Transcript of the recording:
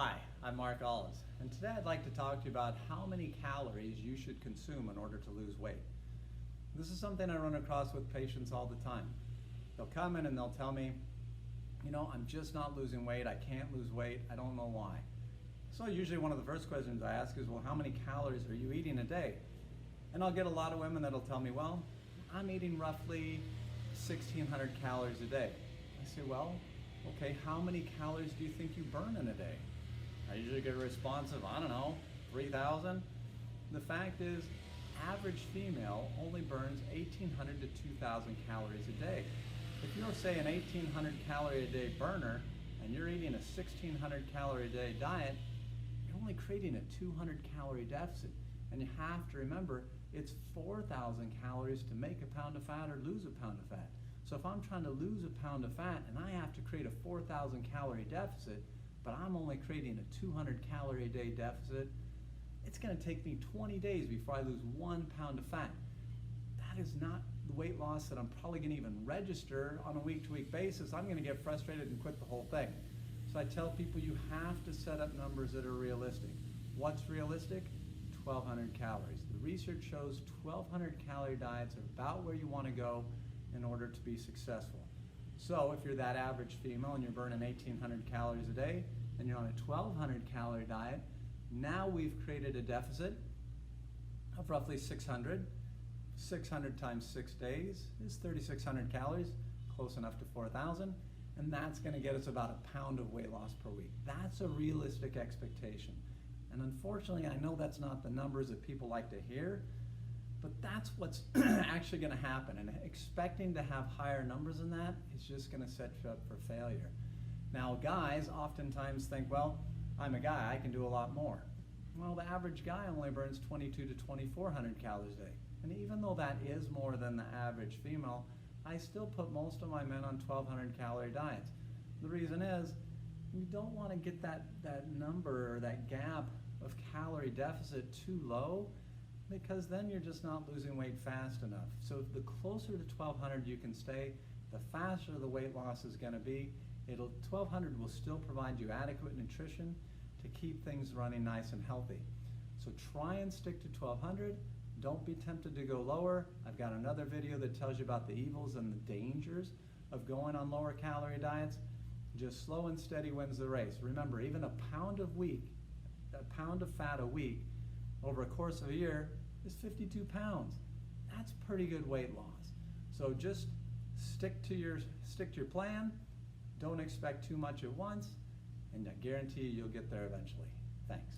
Hi, I'm Mark Olives, and today I'd like to talk to you about how many calories you should consume in order to lose weight. This is something I run across with patients all the time. They'll come in and they'll tell me, I'm just not losing weight, I can't lose weight, I don't know why. So usually one of the first questions I ask is, well, how many calories are you eating a day? And I'll get a lot of women that'll tell me, well, I'm eating roughly 1,600 calories a day. I say, well, okay, how many calories do you think you burn in a day? I usually get a response of, 3,000. The fact is, average female only burns 1,800 to 2,000 calories a day. If you're, say, an 1,800 calorie a day burner, and you're eating a 1,600 calorie a day diet, you're only creating a 200 calorie deficit. And you have to remember, it's 4,000 calories to make a pound of fat or lose a pound of fat. So if I'm trying to lose a pound of fat and I have to create a 4,000 calorie deficit, but I'm only creating a 200 calorie a day deficit, it's going to take me 20 days before I lose 1 pound of fat. That is not the weight loss that I'm probably going to even register on a week-to-week basis. I'm going to get frustrated and quit the whole thing. So I tell people you have to set up numbers that are realistic. What's realistic? 1,200 calories. The research shows 1,200 calorie diets are about where you want to go in order to be successful. So if you're that average female and you're burning 1,800 calories a day and you're on a 1,200 calorie diet, now we've created a deficit of roughly 600. 600 times 6 days is 3,600 calories, close enough to 4,000, and that's going to get us about a pound of weight loss per week. That's a realistic expectation. And unfortunately, I know that's not the numbers that people like to hear, but that's what's actually going to happen. And expecting to have higher numbers than that is just going to set you up for failure. Now, guys oftentimes think, well, I'm a guy, I can do a lot more. Well, the average guy only burns 2,200 to 2,400 calories a day. And even though that is more than the average female, I still put most of my men on 1,200 calorie diets. The reason is, you don't want to get that number or that gap of calorie deficit too low, because then you're just not losing weight fast enough. So the closer to 1,200 you can stay, the faster the weight loss is going to be. 1,200 will still provide you adequate nutrition to keep things running nice and healthy. So try and stick to 1,200. Don't be tempted to go lower. I've got another video that tells you about the evils and the dangers of going on lower calorie diets. Just slow and steady wins the race. Remember, even a pound of fat a week over a course of a year is 52 pounds. That's pretty good weight loss. So just stick to your plan. Don't expect too much at once, and I guarantee you'll get there eventually. Thanks.